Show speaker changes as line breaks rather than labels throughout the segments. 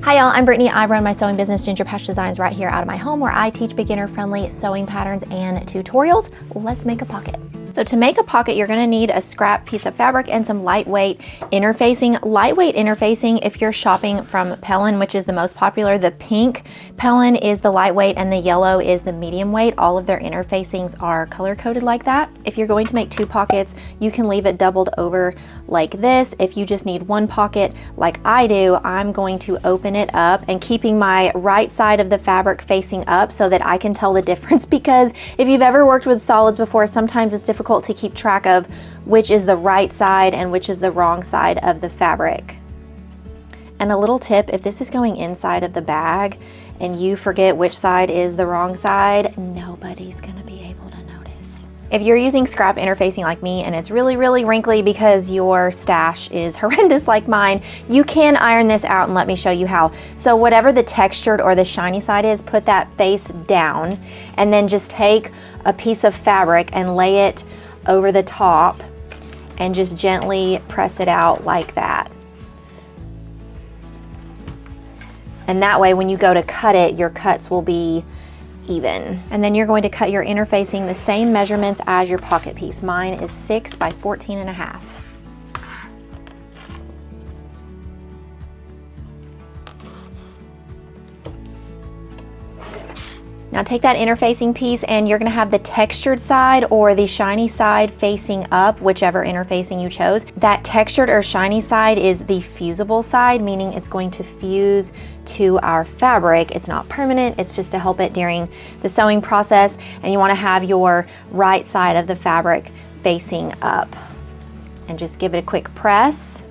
Hi y'all, I'm Brittany. I run my sewing business, Ginger Patch Designs, right here out of my home where I teach beginner-friendly sewing patterns and tutorials. Let's make a pocket. So to make a pocket, you're gonna need a scrap piece of fabric and some lightweight interfacing. Lightweight interfacing, if you're shopping from Pellin, which is the most popular, the pink Pellin is the lightweight and the yellow is the medium weight. All of their interfacings are color-coded like that. If you're going to make two pockets, you can leave it doubled over like this. If you just need one pocket like I do, I'm going to open it up and keeping my right side of the fabric facing up so that I can tell the difference, because if you've ever worked with solids before, sometimes it's difficult to keep track of which is the right side and which is the wrong side of the fabric. And a little tip, if this is going inside of the bag and you forget which side is the wrong side, nobody's gonna be able to notice. If you're using scrap interfacing like me and it's really, really wrinkly because your stash is horrendous like mine, you can iron this out, and let me show you how. So whatever the textured or the shiny side is, put that face down and then just take a piece of fabric and lay it over the top and just gently press it out like that. And that way when you go to cut it, your cuts will be even. And then you're going to cut your interfacing the same measurements as your pocket piece. Mine is 6 by 14.5. Now take that interfacing piece and you're gonna have the textured side or the shiny side facing up, whichever interfacing you chose. That textured or shiny side is the fusible side, meaning it's going to fuse to our fabric. It's not permanent, it's just to help it during the sewing process. And you wanna have your right side of the fabric facing up. And just give it a quick press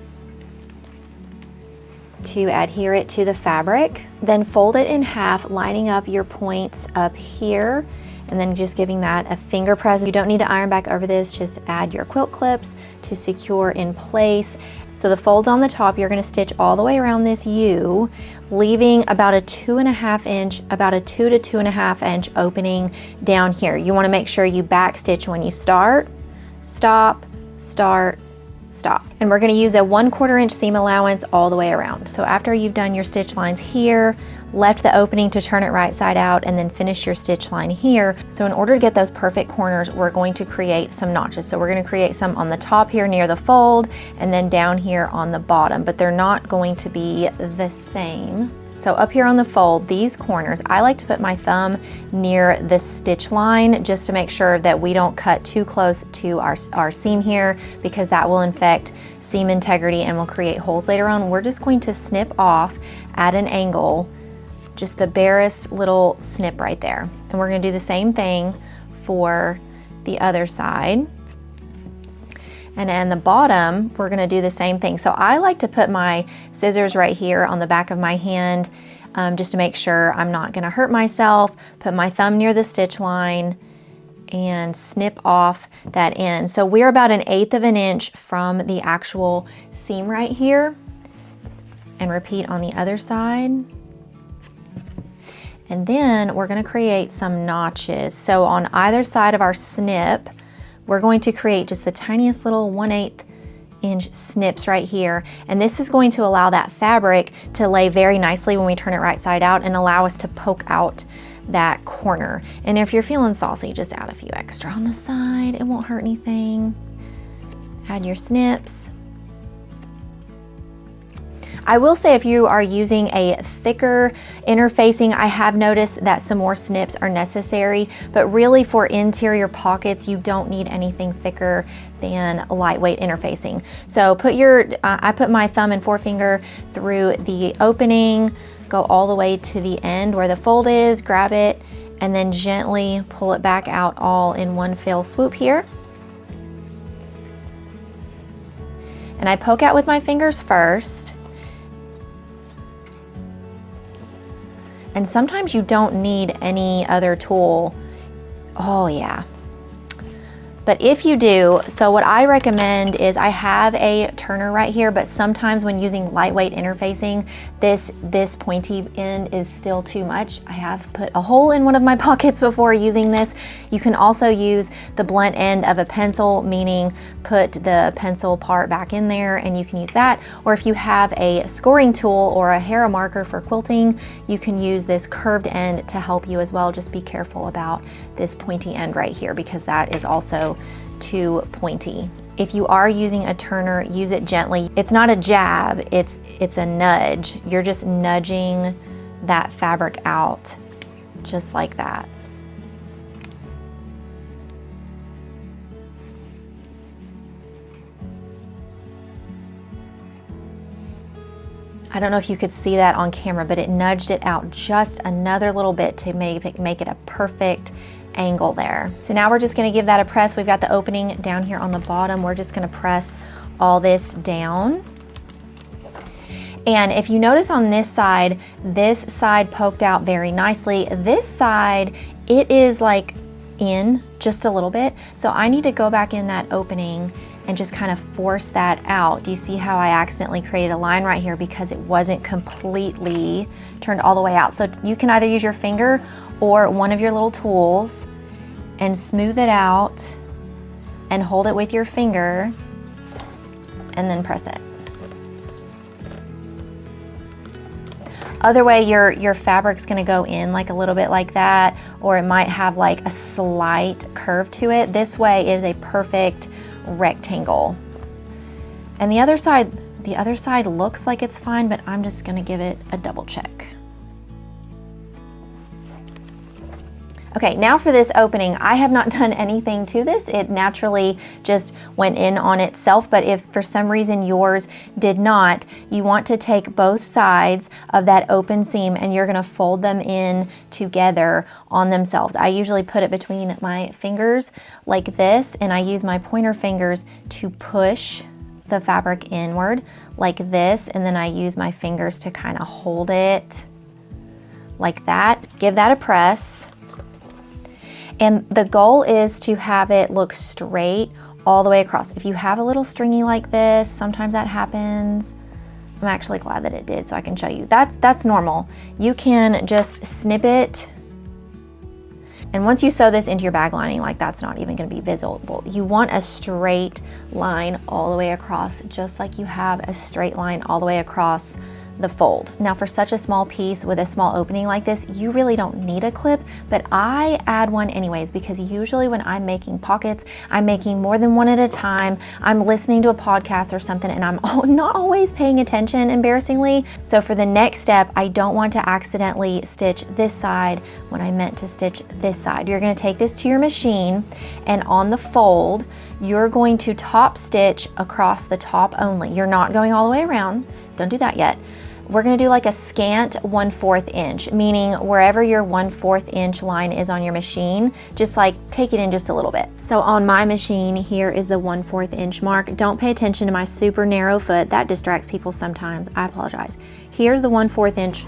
to adhere it to the fabric. Then fold it in half, lining up your points up here, and then just giving that a finger press. You don't need to iron back over this, just add your quilt clips to secure in place. So the folds on the top, you're gonna stitch all the way around this U, leaving about a 2.5 inch, about a 2 to 2.5 inch opening down here. You wanna make sure you back stitch when you start, stop, start, stop. And we're gonna use a 1/4 inch seam allowance all the way around. So after you've done your stitch lines here, left the opening to turn it right side out, and then finish your stitch line here. So in order to get those perfect corners, we're going to create some notches. So we're gonna create some on the top here near the fold, and then down here on the bottom, but they're not going to be the same. So up here on the fold, these corners, I like to put my thumb near the stitch line just to make sure that we don't cut too close to our seam here, because that will affect seam integrity and will create holes later on. We're just going to snip off at an angle, just the barest little snip right there. And we're gonna do the same thing for the other side. And then the bottom, we're gonna do the same thing. So I like to put my scissors right here on the back of my hand, just to make sure I'm not gonna hurt myself. Put my thumb near the stitch line and snip off that end. So we're about 1/8 of an inch from the actual seam right here. And repeat on the other side. And then we're gonna create some notches. So on either side of our snip, we're going to create just the tiniest little 1/8 inch snips right here. And this is going to allow that fabric to lay very nicely when we turn it right side out and allow us to poke out that corner. And if you're feeling saucy, just add a few extra on the side. It won't hurt anything. Add your snips. I will say if you are using a thicker interfacing, I have noticed that some more snips are necessary, but really for interior pockets, you don't need anything thicker than lightweight interfacing. So I put my thumb and forefinger through the opening, go all the way to the end where the fold is, grab it, and then gently pull it back out all in one fell swoop here. And I poke out with my fingers first. And sometimes you don't need any other tool. Oh yeah. But if you do, so what I recommend is I have a turner right here, but sometimes when using lightweight interfacing, this pointy end is still too much. I have put a hole in one of my pockets before using this. You can also use the blunt end of a pencil, meaning put the pencil part back in there and you can use that. Or if you have a scoring tool or a Hera marker for quilting, you can use this curved end to help you as well. Just be careful about this pointy end right here because that is also too pointy. If you are using a turner, use it gently. It's not a jab, it's a nudge. You're just nudging that fabric out just like that. I don't know if you could see that on camera, but it nudged it out just another little bit to make it a perfect angle there. So now we're just gonna give that a press. We've got the opening down here on the bottom. We're just gonna press all this down. And if you notice on this side poked out very nicely. This side, it is like in just a little bit. So I need to go back in that opening and just kind of force that out. Do you see how I accidentally created a line right here because it wasn't completely turned all the way out? So you can either use your finger or one of your little tools and smooth it out and hold it with your finger and then press it. Other way, your fabric's gonna go in like a little bit like that, or it might have like a slight curve to it. This way is a perfect rectangle. And the other side looks like it's fine, but I'm just gonna give it a double check. Okay, now for this opening, I have not done anything to this. It naturally just went in on itself, but if for some reason yours did not, you want to take both sides of that open seam and you're gonna fold them in together on themselves. I usually put it between my fingers like this, and I use my pointer fingers to push the fabric inward like this, and then I use my fingers to kind of hold it like that. Give that a press. And the goal is to have it look straight all the way across. If you have a little stringy like this, sometimes that happens. I'm actually glad that it did so I can show you. That's normal. You can just snip it. And once you sew this into your bag lining, like that's not even gonna be visible. You want a straight line all the way across, just like you have a straight line all the way across the fold. Now for such a small piece with a small opening like this, you really don't need a clip, but I add one anyways because usually when I'm making pockets, I'm making more than one at a time. I'm listening to a podcast or something and I'm not always paying attention, embarrassingly. So for the next step, I don't want to accidentally stitch this side when I meant to stitch this side. You're gonna take this to your machine and on the fold, you're going to top stitch across the top only. You're not going all the way around. Don't do that yet. We're gonna do like a scant 1/4 inch, meaning wherever your 1/4 inch line is on your machine, just like take it in just a little bit. So on my machine, here is the 1/4 inch mark. Don't pay attention to my super narrow foot. That distracts people sometimes. I apologize. Here's the 1/4 inch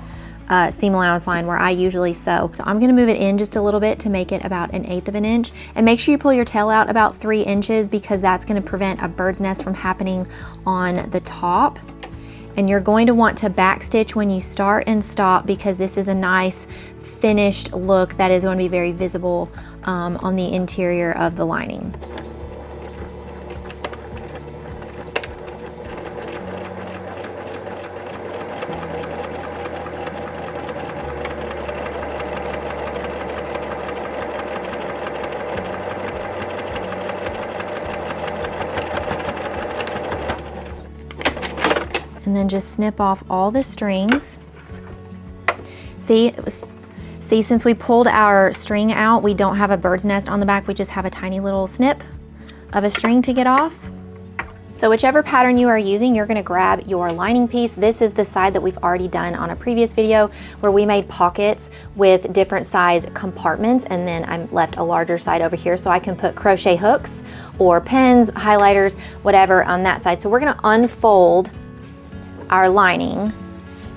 seam allowance line where I usually sew. So I'm gonna move it in just a little bit to make it about 1/8 of an inch. And make sure you pull your tail out about 3 inches because that's gonna prevent a bird's nest from happening on the top. And you're going to want to backstitch when you start and stop because this is a nice finished look that is going to be very visible on the interior of the lining. And then just snip off all the strings. See, since we pulled our string out, we don't have a bird's nest on the back, we just have a tiny little snip of a string to get off. So whichever pattern you are using, you're gonna grab your lining piece. This is the side that we've already done on a previous video where we made pockets with different size compartments, and then I left a larger side over here so I can put crochet hooks or pens, highlighters, whatever on that side. So we're gonna unfold our lining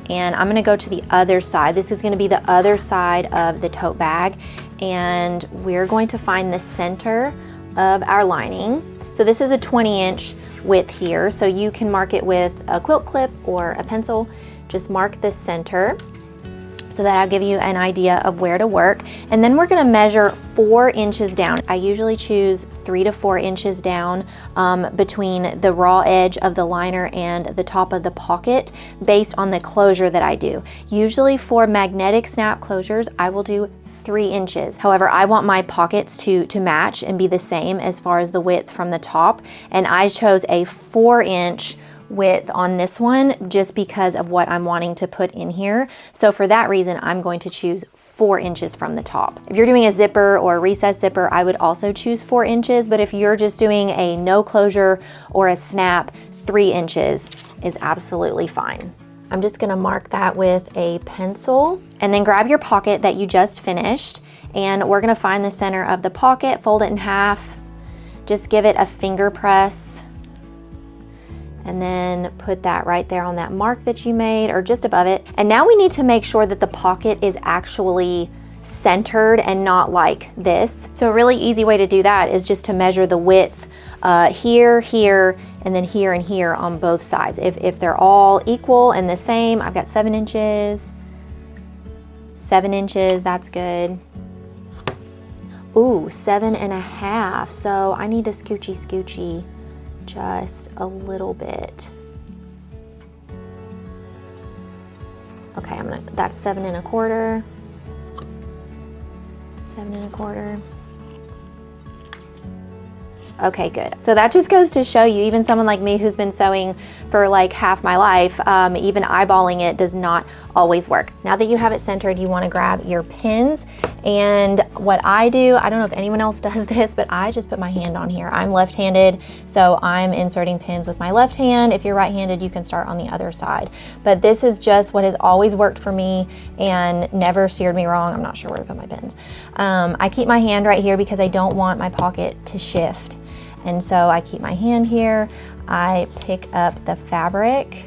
and I'm gonna go to the other side. This is gonna be the other side of the tote bag, and we're going to find the center of our lining. So this is a 20-inch width here, so you can mark it with a quilt clip or a pencil. Just mark the center, so that'll give you an idea of where to work. And then we're gonna measure 4 inches down. I usually choose 3 to 4 inches down between the raw edge of the liner and the top of the pocket based on the closure that I do. Usually for magnetic snap closures, I will do 3 inches. However, I want my pockets to match and be the same as far as the width from the top. And I chose a 4-inch width on this one just because of what I'm wanting to put in here. So for that reason, I'm going to choose 4 inches from the top. If you're doing a zipper or a recessed zipper, I would also choose 4 inches, but if you're just doing a no closure or a snap, 3 inches is absolutely fine. I'm just gonna mark that with a pencil, and then grab your pocket that you just finished, and we're gonna find the center of the pocket, fold it in half, just give it a finger press, and then put that right there on that mark that you made or just above it. And now we need to make sure that the pocket is actually centered and not like this. So a really easy way to do that is just to measure the width here, here, and then here and here on both sides. If they're all equal and the same, I've got 7 inches, 7 inches, that's good. Ooh, 7.5, so I need to scoochy just a little bit. Okay, that's 7 1/4, 7 1/4. Okay, good. So that just goes to show you, even someone like me who's been sewing for like half my life, even eyeballing it does not always work. Now that you have it centered, you want to grab your pins. And what I do, I don't know if anyone else does this, but I just put my hand on here. I'm left-handed, so I'm inserting pins with my left hand. If you're right-handed, you can start on the other side. But this is just what has always worked for me and never steered me wrong. I'm not sure where to put my pins. I keep my hand right here because I don't want my pocket to shift. And so I keep my hand here, I pick up the fabric,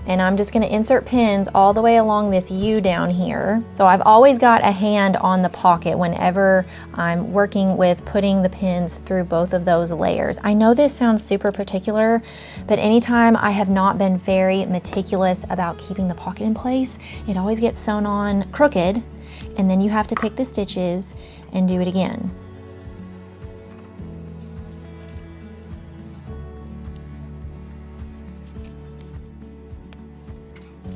and I'm just gonna insert pins all the way along this U down here. So I've always got a hand on the pocket whenever I'm working with putting the pins through both of those layers. I know this sounds super particular, but anytime I have not been very meticulous about keeping the pocket in place, it always gets sewn on crooked, and then you have to pick the stitches and do it again.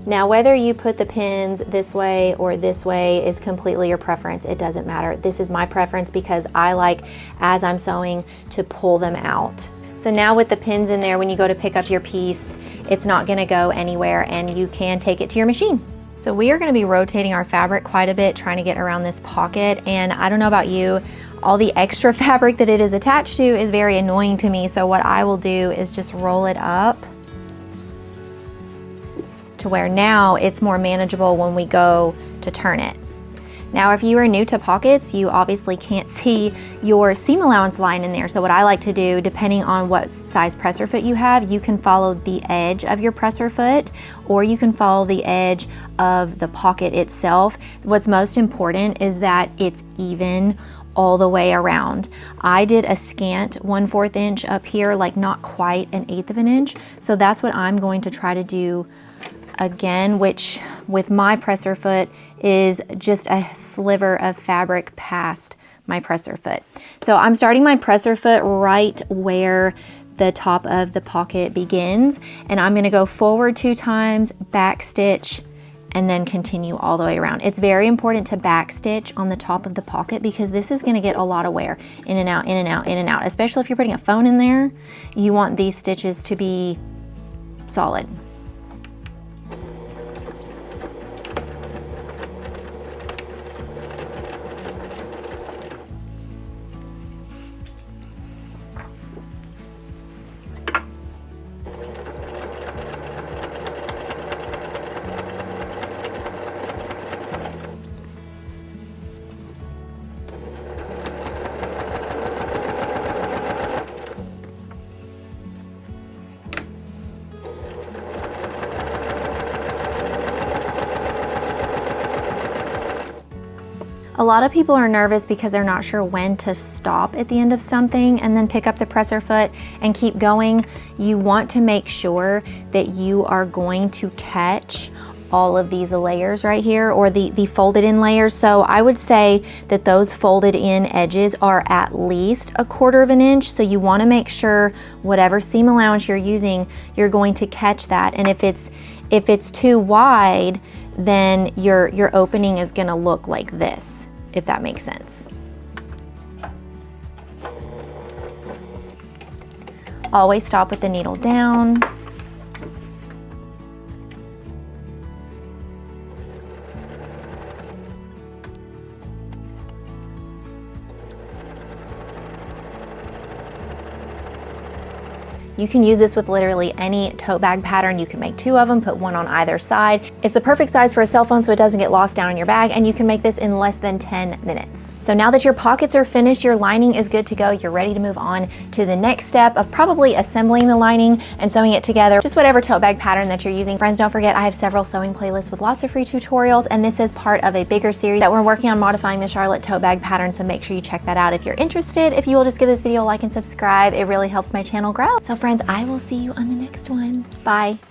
Now, whether you put the pins this way or this way is completely your preference. It doesn't matter. This is my preference because I like, as I'm sewing, to pull them out. So now with the pins in there, when you go to pick up your piece, it's not gonna go anywhere and you can take it to your machine. So we are gonna be rotating our fabric quite a bit, trying to get around this pocket. And I don't know about you, all the extra fabric that it is attached to is very annoying to me. So what I will do is just roll it up to where now it's more manageable when we go to turn it. Now, if you are new to pockets, you obviously can't see your seam allowance line in there. So what I like to do, depending on what size presser foot you have, you can follow the edge of your presser foot, or you can follow the edge of the pocket itself. What's most important is that it's even all the way around. I did a scant 1/4 inch up here, like not quite an 1/8 of an inch. So that's what I'm going to try to do again, which with my presser foot is just a sliver of fabric past my presser foot. So I'm starting my presser foot right where the top of the pocket begins, and I'm gonna go forward 2 times, back stitch, and then continue all the way around. It's very important to back stitch on the top of the pocket because this is gonna get a lot of wear in and out, in and out, in and out. Especially if you're putting a phone in there, you want these stitches to be solid. A lot of people are nervous because they're not sure when to stop at the end of something and then pick up the presser foot and keep going. You want to make sure that you are going to catch all of these layers right here, or the folded in layers. So I would say that those folded in edges are at least 1/4 of an inch. So you want to make sure whatever seam allowance you're using, you're going to catch that. And if it's too wide, then your opening is going to look like this, if that makes sense. Always stop with the needle down. You can use this with literally any tote bag pattern. You can make 2 of them, put one on either side. It's the perfect size for a cell phone so it doesn't get lost down in your bag, and you can make this in less than 10 minutes. So now that your pockets are finished, your lining is good to go, you're ready to move on to the next step of probably assembling the lining and sewing it together, just whatever tote bag pattern that you're using. Friends, don't forget I have several sewing playlists with lots of free tutorials, and this is part of a bigger series that we're working on modifying the Charlotte tote bag pattern, so make sure you check that out if you're interested. If you will just give this video a like and subscribe, it really helps my channel grow. So friends, I will see you on the next one. Bye.